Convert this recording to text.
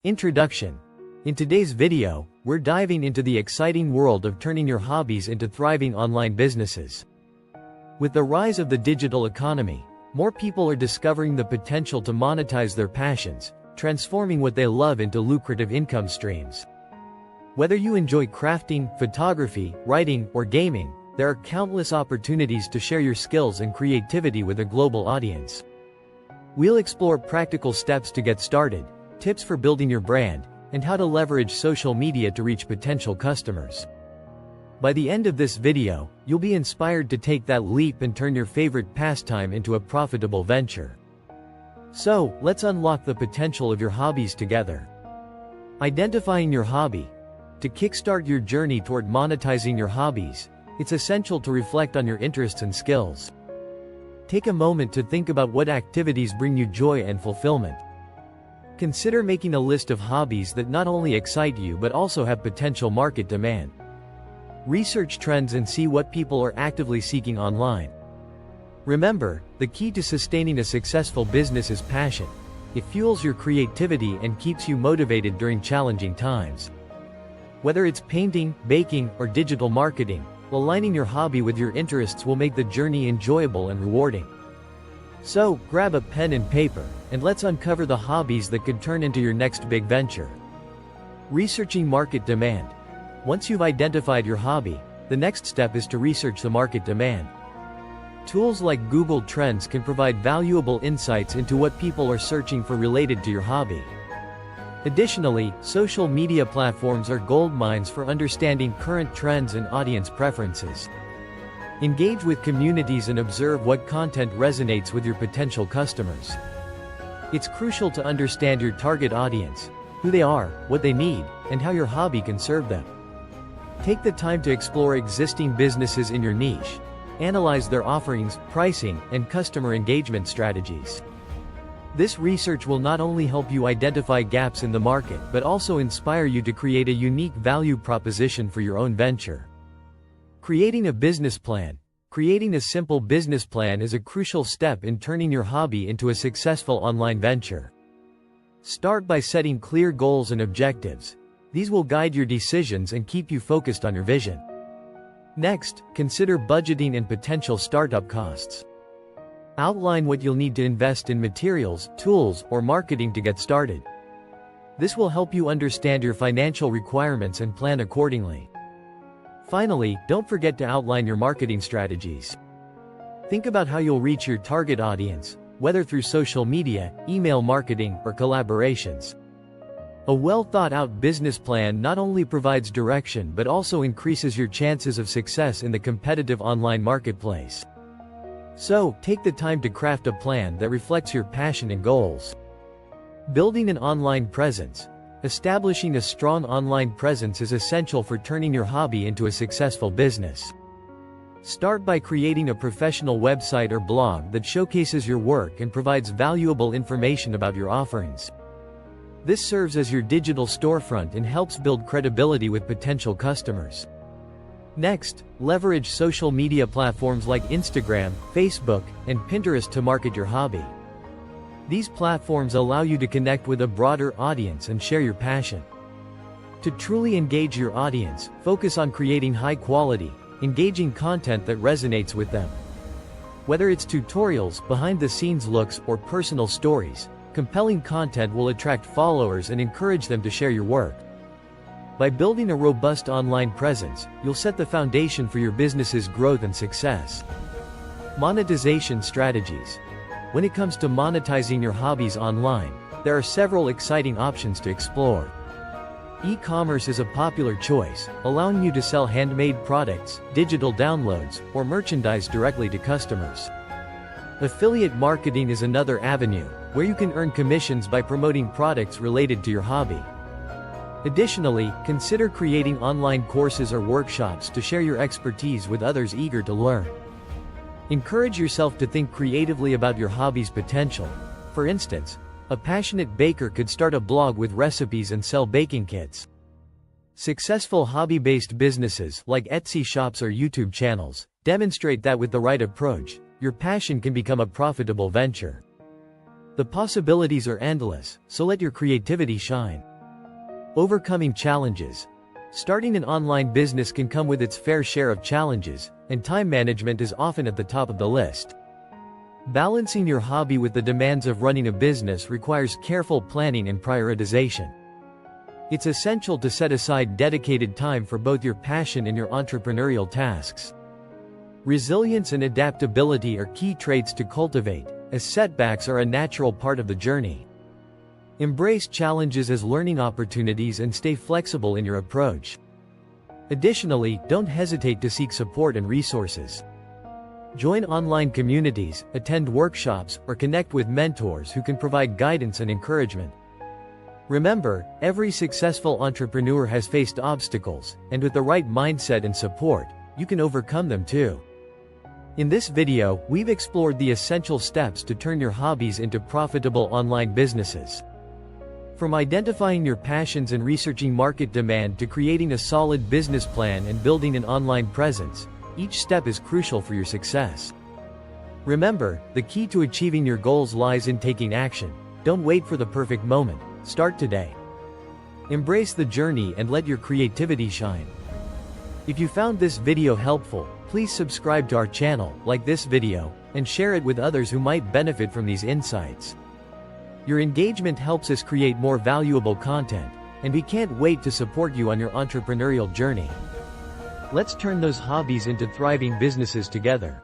Introduction. In today's video, we're diving into the exciting world of turning your hobbies into thriving online businesses. With the rise of the digital economy, more people are discovering the potential to monetize their passions, transforming what they love into lucrative income streams. Whether you enjoy crafting, photography, writing, or gaming, there are countless opportunities to share your skills and creativity with a global audience. We'll explore practical steps to get started, tips for building your brand, and how to leverage social media to reach potential customers. By the end of this video, you'll be inspired to take that leap and turn your favorite pastime into a profitable venture. So, let's unlock the potential of your hobbies together. Identifying your hobby. To kickstart your journey toward monetizing your hobbies, it's essential to reflect on your interests and skills. Take a moment to think about what activities bring you joy and fulfillment. Consider making a list of hobbies that not only excite you but also have potential market demand. Research trends and see what people are actively seeking online. Remember, the key to sustaining a successful business is passion. It fuels your creativity and keeps you motivated during challenging times. Whether it's painting, baking, or digital marketing, aligning your hobby with your interests will make the journey enjoyable and rewarding. So, grab a pen and paper, and let's uncover the hobbies that could turn into your next big venture. Researching market demand. Once you've identified your hobby, the next step is to research the market demand. Tools like Google Trends can provide valuable insights into what people are searching for related to your hobby. Additionally, social media platforms are goldmines for understanding current trends and audience preferences. Engage with communities and observe what content resonates with your potential customers. It's crucial to understand your target audience, who they are, what they need, and how your hobby can serve them. Take the time to explore existing businesses in your niche. Analyze their offerings, pricing, and customer engagement strategies. This research will not only help you identify gaps in the market but also inspire you to create a unique value proposition for your own venture. Creating a business plan. Creating a simple business plan is a crucial step in turning your hobby into a successful online venture. Start by setting clear goals and objectives. These will guide your decisions and keep you focused on your vision. Next, consider budgeting and potential startup costs. Outline what you'll need to invest in materials, tools, or marketing to get started. This will help you understand your financial requirements and plan accordingly. Finally, don't forget to outline your marketing strategies. Think about how you'll reach your target audience, whether through social media, email marketing, or collaborations. A well-thought-out business plan not only provides direction but also increases your chances of success in the competitive online marketplace. So, take the time to craft a plan that reflects your passion and goals. Building an online presence. Establishing a strong online presence is essential for turning your hobby into a successful business. Start by creating a professional website or blog that showcases your work and provides valuable information about your offerings. This serves as your digital storefront and helps build credibility with potential customers. Next, leverage social media platforms like Instagram, Facebook, and Pinterest to market your hobby. These platforms allow you to connect with a broader audience and share your passion. To truly engage your audience, focus on creating high-quality, engaging content that resonates with them. Whether it's tutorials, behind-the-scenes looks, or personal stories, compelling content will attract followers and encourage them to share your work. By building a robust online presence, you'll set the foundation for your business's growth and success. Monetization strategies. When it comes to monetizing your hobbies online, there are several exciting options to explore. E-commerce is a popular choice, allowing you to sell handmade products, digital downloads, or merchandise directly to customers. Affiliate marketing is another avenue, where you can earn commissions by promoting products related to your hobby. Additionally, consider creating online courses or workshops to share your expertise with others eager to learn. Encourage yourself to think creatively about your hobby's potential. For instance, a passionate baker could start a blog with recipes and sell baking kits. Successful hobby-based businesses like Etsy shops or YouTube channels demonstrate that with the right approach, your passion can become a profitable venture. The possibilities are endless, so let your creativity shine. Overcoming challenges. Starting an online business can come with its fair share of challenges, and time management is often at the top of the list. Balancing your hobby with the demands of running a business requires careful planning and prioritization. It's essential to set aside dedicated time for both your passion and your entrepreneurial tasks. Resilience and adaptability are key traits to cultivate, as setbacks are a natural part of the journey. Embrace challenges as learning opportunities and stay flexible in your approach. Additionally, don't hesitate to seek support and resources. Join online communities, attend workshops, or connect with mentors who can provide guidance and encouragement. Remember, every successful entrepreneur has faced obstacles, and with the right mindset and support, you can overcome them too. In this video, we've explored the essential steps to turn your hobbies into profitable online businesses. From identifying your passions and researching market demand to creating a solid business plan and building an online presence, each step is crucial for your success. Remember, the key to achieving your goals lies in taking action. Don't wait for the perfect moment. Start today. Embrace the journey and let your creativity shine. If you found this video helpful, please subscribe to our channel, like this video, and share it with others who might benefit from these insights. Your engagement helps us create more valuable content, and we can't wait to support you on your entrepreneurial journey. Let's turn those hobbies into thriving businesses together.